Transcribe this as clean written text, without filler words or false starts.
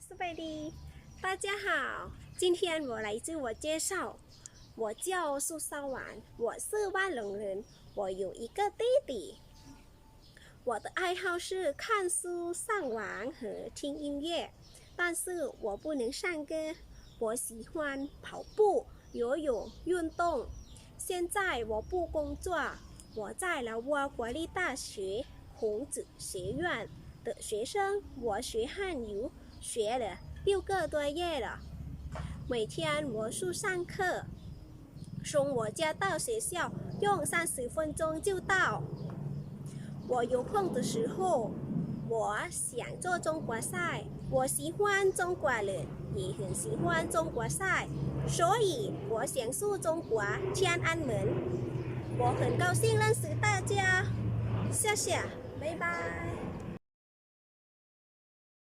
是贝蒂，大家好，今天我来自我介绍，我叫苏少婉，我是万隆人，我有一个弟弟。我的爱好是看书、上网和听音乐，但是我不能唱歌。我喜欢跑步、游泳、运动。现在我不工作，我在老挝国立大学孔子学院的学生，我学汉语学了6个多月了。每天我去上课，从我家到学校用30分钟就到。我有空的时候，我想做中国菜。我喜欢中国人，也很喜欢中国菜，所以我想去中国天安门。我很高兴认识大家，谢谢，拜拜。